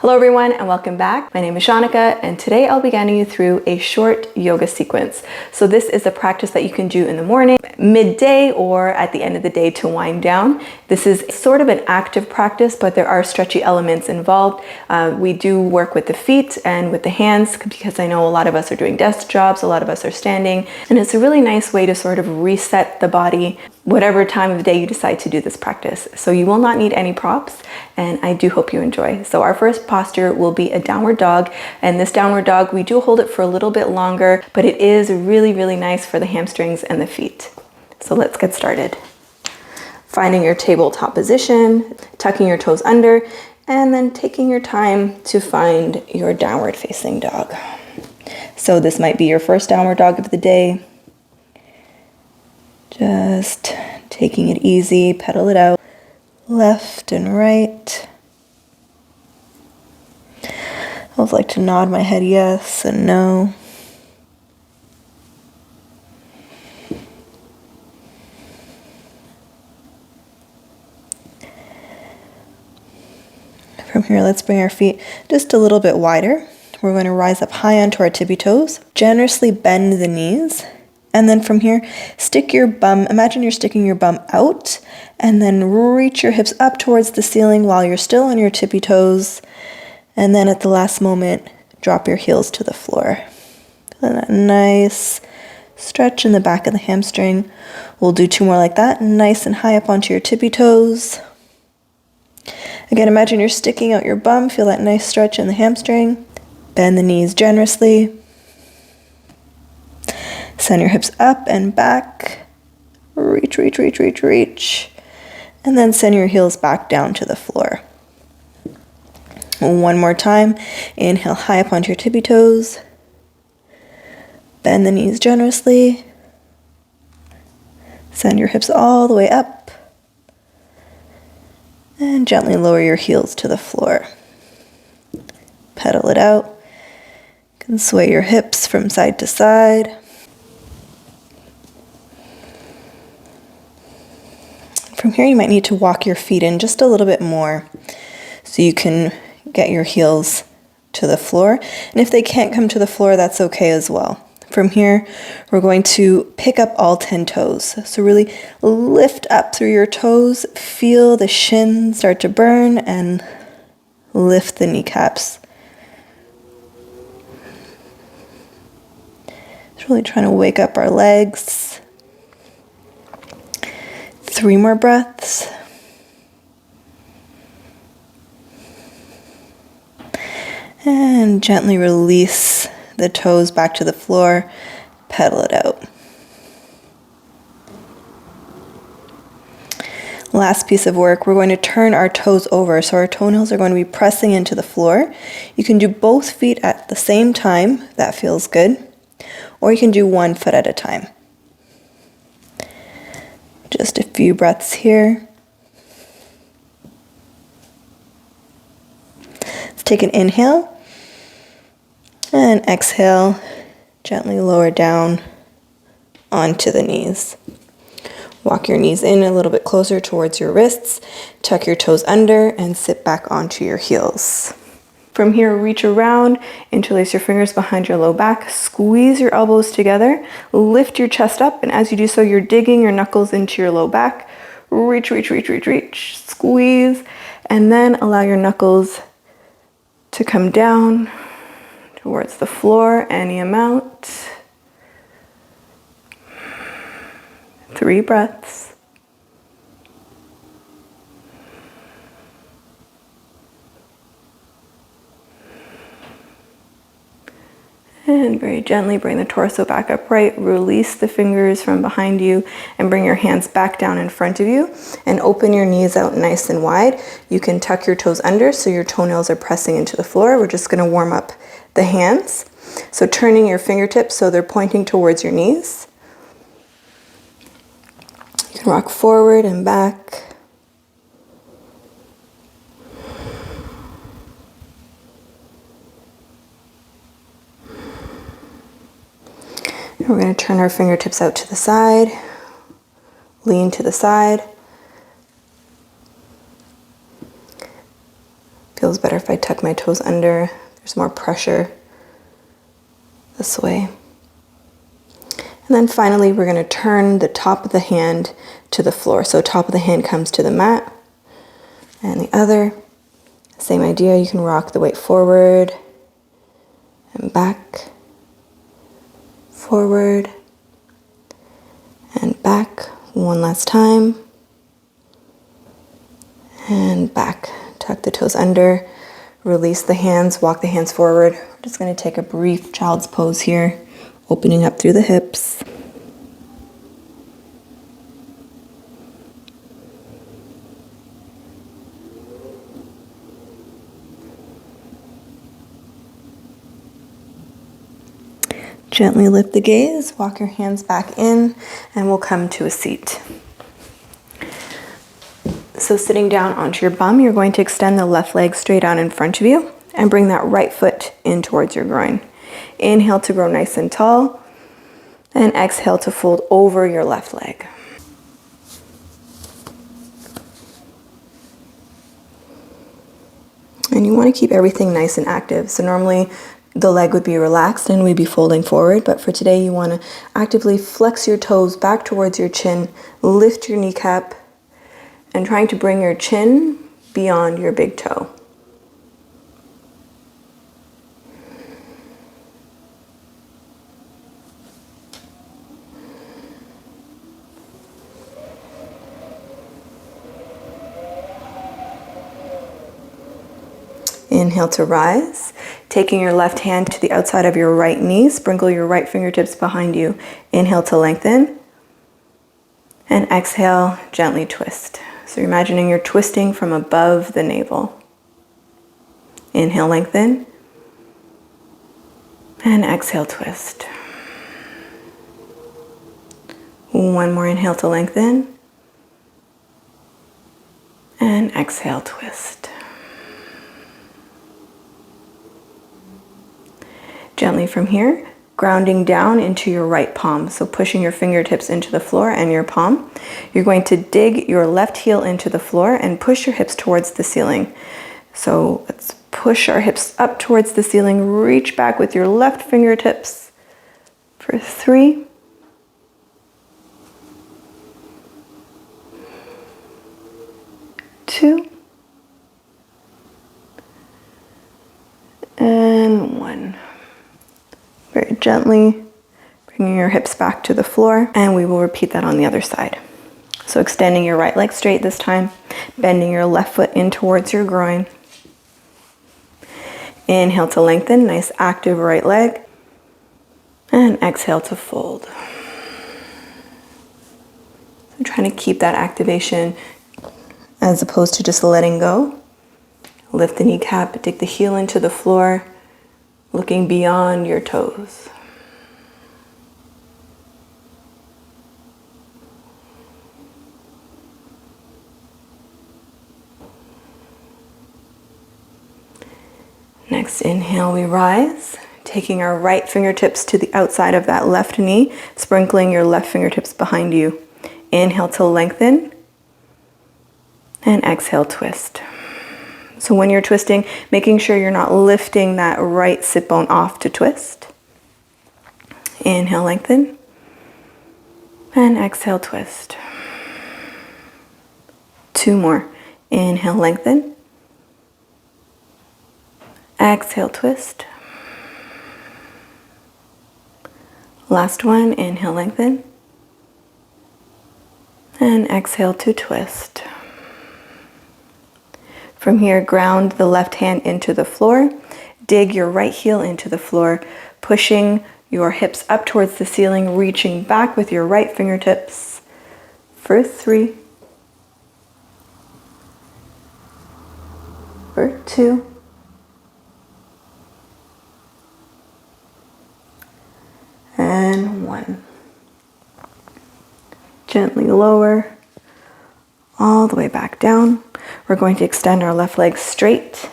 Hello everyone and welcome back. My name is Xsaunneka and today I'll be guiding you through a short yoga sequence. So this is a practice that you can do in the morning, midday, or at the end of the day to wind down. This is sort of an active practice, but there are stretchy elements involved. We do work with the feet and with the hands because I know a lot of us are doing desk jobs, a lot of us are standing, and it's a really nice way to sort of reset the body whatever time of day you decide to do this practice. So you will not need any props, and I do hope you enjoy. So our first posture will be a downward dog, and this downward dog, we do hold it for a little bit longer, but it is really, really nice for the hamstrings and the feet. So let's get started. Finding your tabletop position, tucking your toes under, and then taking your time to find your downward facing dog. So this might be your first downward dog of the day. Just taking it easy, pedal it out, left and right. I always like to nod my head yes and no. From here, let's bring our feet just a little bit wider. We're going to rise up high onto our tippy toes, generously bend the knees. And then from here, stick your bum, imagine you're sticking your bum out, and then reach your hips up towards the ceiling while you're still on your tippy toes. And then at the last moment, drop your heels to the floor. And that nice stretch in the back of the hamstring. We'll do two more like that, nice and high up onto your tippy toes. Again, imagine you're sticking out your bum, feel that nice stretch in the hamstring. Bend the knees generously. Send your hips up and back. Reach, reach, reach, reach, reach. And then send your heels back down to the floor. One more time. Inhale high up onto your tippy toes. Bend the knees generously. Send your hips all the way up. And gently lower your heels to the floor. Pedal it out. You can sway your hips from side to side. From here, you might need to walk your feet in just a little bit more so you can get your heels to the floor. And if they can't come to the floor, that's okay as well. From here, we're going to pick up all 10 toes. So really lift up through your toes, feel the shins start to burn, and lift the kneecaps. Just really trying to wake up our legs. 3 more breaths. And gently release the toes back to the floor. Pedal it out. Last piece of work, we're going to turn our toes over. So our toenails are going to be pressing into the floor. You can do both feet at the same time. That feels good. Or you can do one foot at a time. Just a few breaths here. Let's take an inhale and exhale. Gently lower down onto the knees. Walk your knees in a little bit closer towards your wrists. Tuck your toes under and sit back onto your heels. From here, reach around, interlace your fingers behind your low back, squeeze your elbows together, lift your chest up, and as you do so, you're digging your knuckles into your low back. Reach, reach, reach, reach, reach, squeeze, and then allow your knuckles to come down towards the floor, any amount. 3 breaths. And very gently bring the torso back upright, release the fingers from behind you, and bring your hands back down in front of you, and open your knees out nice and wide. You can tuck your toes under so your toenails are pressing into the floor. We're just going to warm up the hands. So turning your fingertips so they're pointing towards your knees. You can rock forward and back. We're going to turn our fingertips out to the side, lean to the side. Feel feels better if I tuck my toes under. There's more pressure this way. And then finally, we're going to turn the top of the hand to the floor. So top of the hand comes to the mat, and the other, same idea. You can rock the weight forward and back, forward and back. One last time. And back. Tuck the toes under, release the hands, walk the hands forward. We're just going to take a brief child's pose here, opening up through the hips. Gently lift the gaze, walk your hands back in, and we'll come to a seat. So sitting down onto your bum, you're going to extend the left leg straight out in front of you and bring that right foot in towards your groin. Inhale to grow nice and tall, and exhale to fold over your left leg. And you want to keep everything nice and active. So normally the leg would be relaxed and we'd be folding forward, but for today you want to actively flex your toes back towards your chin, lift your kneecap, and trying to bring your chin beyond your big toe. Inhale to rise, taking your left hand to the outside of your right knee, sprinkle your right fingertips behind you. Inhale to lengthen, and exhale, gently twist. So you're imagining you're twisting from above the navel. Inhale, lengthen, and exhale, twist. One more inhale to lengthen, and exhale, twist. Gently from here, grounding down into your right palm. So pushing your fingertips into the floor and your palm. You're going to dig your left heel into the floor and push your hips towards the ceiling. So let's push our hips up towards the ceiling. Reach back with your left fingertips for 3, 2, and 1. Very gently bringing your hips back to the floor, and we will repeat that on the other side. So extending your right leg straight this time, bending your left foot in towards your groin. Inhale to lengthen, nice active right leg, and exhale to fold. So trying to keep that activation as opposed to just letting go. Lift the kneecap, dig the heel into the floor, looking beyond your toes. Next inhale, we rise, taking our right fingertips to the outside of that left knee, sprinkling your left fingertips behind you. Inhale to lengthen, and exhale, twist. So when you're twisting, making sure you're not lifting that right sit bone off to twist. Inhale, lengthen, and exhale, twist. 2 more. Inhale, lengthen. Exhale, twist. Last one, inhale, lengthen. And exhale to twist. From here, ground the left hand into the floor. Dig your right heel into the floor, pushing your hips up towards the ceiling, reaching back with your right fingertips for 3, for 2, and 1. Gently lower all the way back down. We're going to extend our left leg straight,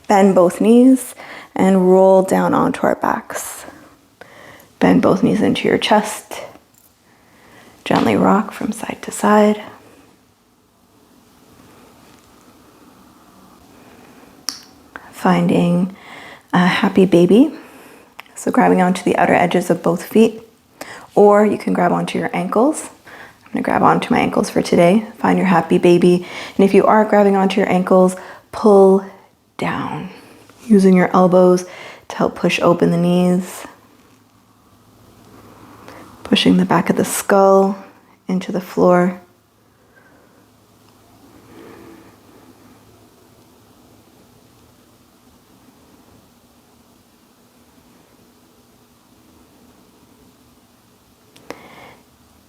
bend both knees, and roll down onto our backs. Bend both knees into your chest. Gently rock from side to side. finding a happy baby. So grabbing onto the outer edges of both feet, or you can grab onto your ankles. I'm gonna grab onto my ankles for today. Find your happy baby. And if you are grabbing onto your ankles, pull down, using your elbows to help push open the knees. Pushing the back of the skull into the floor.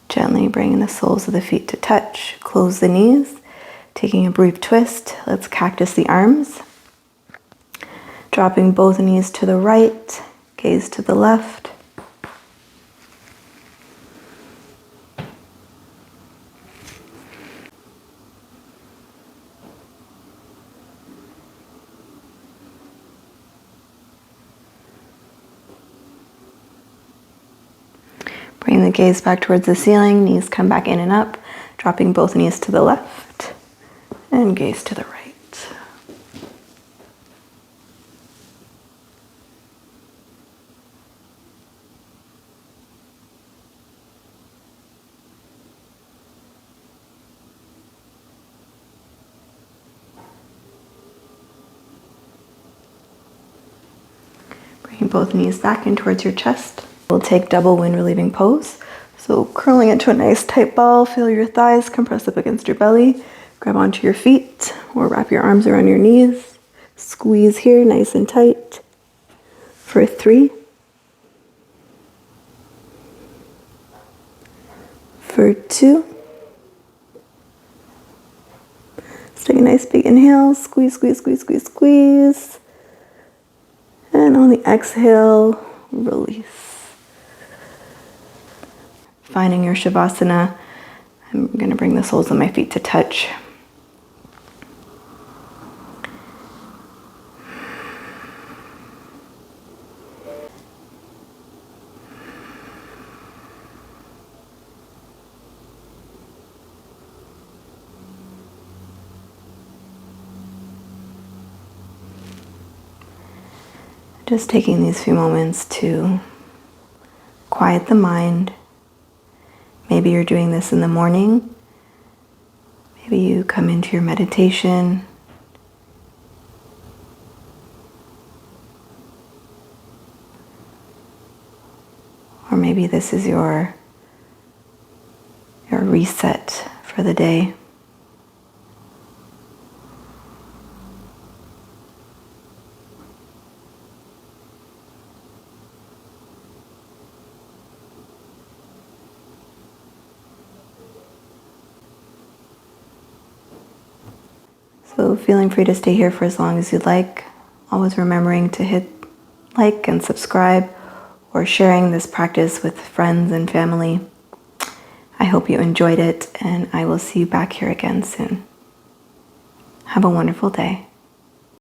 Gently bringing the soles of the feet to touch. Close the knees. Taking a brief twist, let's cactus the arms. Dropping both knees to the right, gaze to the left. Bring the gaze back towards the ceiling, knees come back in and up, dropping both knees to the left and gaze to the right. Bring both knees back in towards your chest. We'll take double wind relieving pose. So curling into a nice tight ball, feel your thighs compress up against your belly. Grab onto your feet or wrap your arms around your knees. Squeeze here nice and tight for 3, for 2. Let's take a nice big inhale, squeeze, squeeze, squeeze, squeeze, squeeze. And on the exhale, release. Finding your Shavasana, I'm going to bring the soles of my feet to touch. Just taking these few moments to quiet the mind. Maybe you're doing this in the morning. Maybe you come into your meditation. Or maybe this is your reset for the day. So feeling free to stay here for as long as you'd like. Always remembering to hit like and subscribe, or sharing this practice with friends and family. I hope you enjoyed it, and I will see you back here again soon. Have a wonderful day.